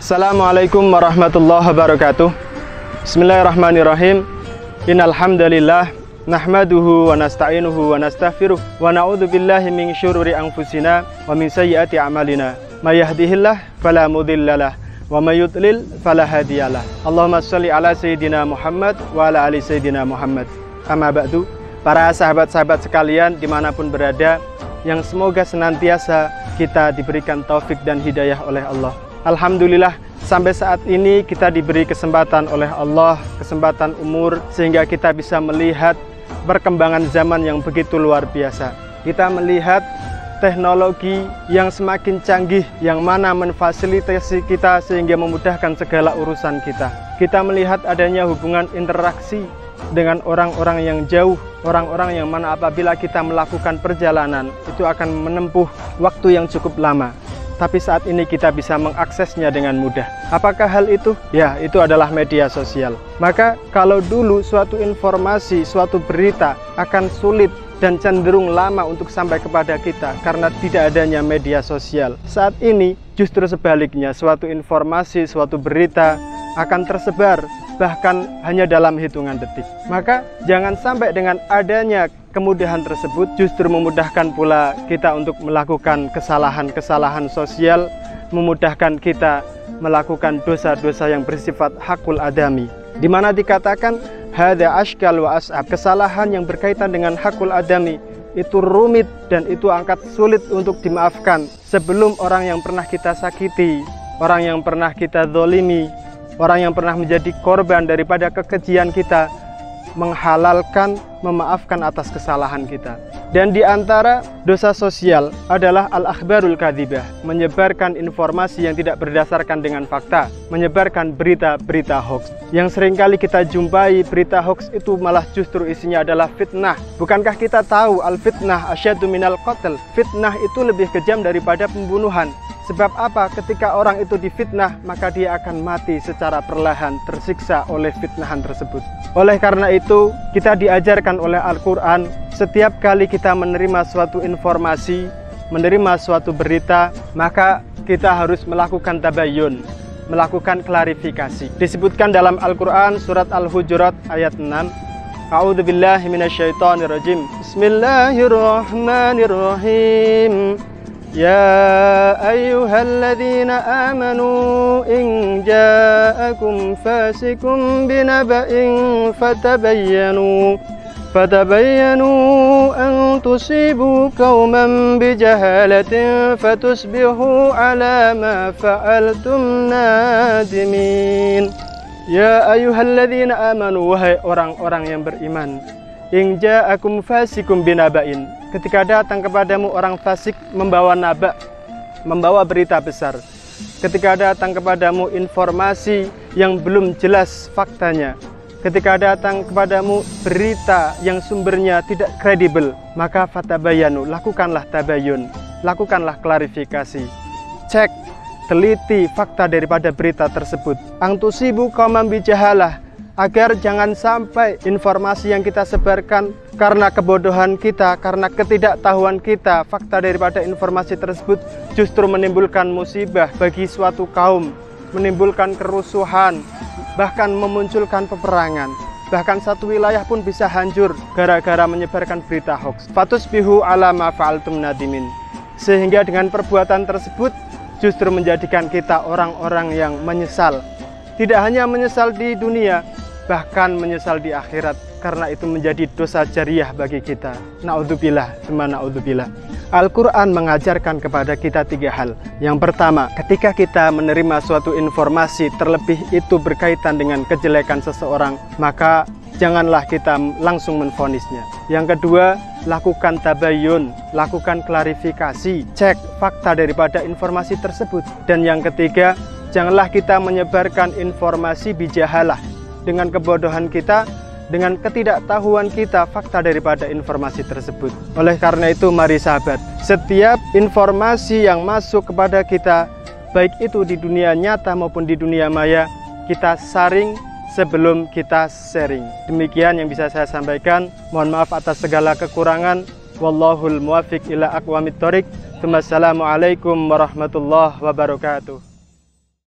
Assalamualaikum warahmatullahi wabarakatuh. Bismillahirrahmanirrahim. Innal hamdalillah nahmaduhu wa nasta'inuhu wa nastaghfiruh wa na'udzu billahi min syururi anfusina wa min sayyiati a'malina. May yahdihillahu fala mudhillalah wa may yudlil fala hadiyalah. Allahumma shalli ala sayyidina Muhammad wa ala ali sayyidina Muhammad. Amma ba'du. Para sahabat-sahabat sekalian dimanapun berada, yang semoga senantiasa kita diberikan taufik dan hidayah oleh Allah. Alhamdulillah, sampai saat ini kita diberi kesempatan oleh Allah, kesempatan umur, sehingga kita bisa melihat perkembangan zaman yang begitu luar biasa. Kita melihat teknologi yang semakin canggih, yang mana memfasilitasi kita sehingga memudahkan segala urusan kita. Kita melihat adanya hubungan interaksi dengan orang-orang yang jauh, orang-orang yang mana apabila kita melakukan perjalanan itu akan menempuh waktu yang cukup lama. Tapi saat ini kita bisa mengaksesnya dengan mudah. Apakah hal itu? Ya, itu adalah media sosial. Maka kalau dulu suatu informasi, suatu berita akan sulit dan cenderung lama untuk sampai kepada kita karena tidak adanya media sosial. Saat ini justru sebaliknya, suatu informasi, suatu berita akan tersebar bahkan hanya dalam hitungan detik. Maka jangan sampai dengan adanya kemudahan tersebut justru memudahkan pula kita untuk melakukan kesalahan-kesalahan sosial, memudahkan kita melakukan dosa-dosa yang bersifat hakul adami, di mana dikatakan hadza ashkal wa as'ab, kesalahan yang berkaitan dengan hakul adami itu rumit dan itu angkat sulit untuk dimaafkan. Sebelum orang yang pernah kita sakiti, orang yang pernah kita zalimi, orang yang pernah menjadi korban daripada kekejian kita, menghalalkan, memaafkan atas kesalahan kita. Dan di antara dosa sosial adalah al-akhbarul kadzibah, menyebarkan informasi yang tidak berdasarkan dengan fakta, menyebarkan berita-berita hoax. Yang seringkali kita jumpai berita hoax itu malah justru isinya adalah fitnah. Bukankah kita tahu al-fitnah asyaddu minal qatl? Fitnah itu lebih kejam daripada pembunuhan. Sebab apa? Ketika orang itu difitnah, maka dia akan mati secara perlahan, tersiksa oleh fitnahan tersebut. Oleh karena itu, kita diajarkan oleh Al-Quran, setiap kali kita menerima suatu informasi, menerima suatu berita, maka kita harus melakukan tabayyun, melakukan klarifikasi. Disebutkan dalam Al-Quran, surat Al-Hujurat ayat 6, A'udzubillahi minasyaitonirrajim. Bismillahirrahmanirrahim. Ya ayyuhalladzina amanu in ja'akum fasikum binaba'in fatabayyanu an tusibu qauman bijahalatin fatusbihu ala ma fa'altum nadimin. Ya ayyuhalladzina amanu, wahai orang-orang yang beriman, in ja'akum fasikum binaba'in, ketika datang kepadamu orang fasik membawa naba, membawa berita besar, ketika datang kepadamu informasi yang belum jelas faktanya, ketika datang kepadamu berita yang sumbernya tidak kredibel, maka fatabayanu, lakukanlah tabayun, lakukanlah klarifikasi, cek, teliti fakta daripada berita tersebut. Angtusibu qauman bijahalah, agar jangan sampai informasi yang kita sebarkan karena kebodohan kita, karena ketidaktahuan kita, fakta daripada informasi tersebut justru menimbulkan musibah bagi suatu kaum, menimbulkan kerusuhan, bahkan memunculkan peperangan. Bahkan satu wilayah pun bisa hancur gara-gara menyebarkan berita hoax. Fatusbihu ala ma fa'altum nadimin. Sehingga dengan perbuatan tersebut justru menjadikan kita orang-orang yang menyesal. Tidak hanya menyesal di dunia, bahkan menyesal di akhirat, karena itu menjadi dosa jariah bagi kita. Na'udzubillah, tsumma na'udzubillah. Al-Quran mengajarkan kepada kita 3 hal. Yang pertama, ketika kita menerima suatu informasi, terlebih itu berkaitan dengan kejelekan seseorang, maka janganlah kita langsung menvonisnya. Yang kedua, lakukan tabayyun, lakukan klarifikasi, cek fakta daripada informasi tersebut. Dan yang ketiga, janganlah kita menyebarkan informasi bijahalah, dengan kebodohan kita, dengan ketidaktahuan kita fakta daripada informasi tersebut. Oleh karena itu, mari sahabat, setiap informasi yang masuk kepada kita, baik itu di dunia nyata maupun di dunia maya, kita saring sebelum kita sharing. Demikian yang bisa saya sampaikan. Mohon maaf atas segala kekurangan. Wallahul muwaffiq ila aqwamit thoriq. Wassalamualaikum warahmatullahi wabarakatuh.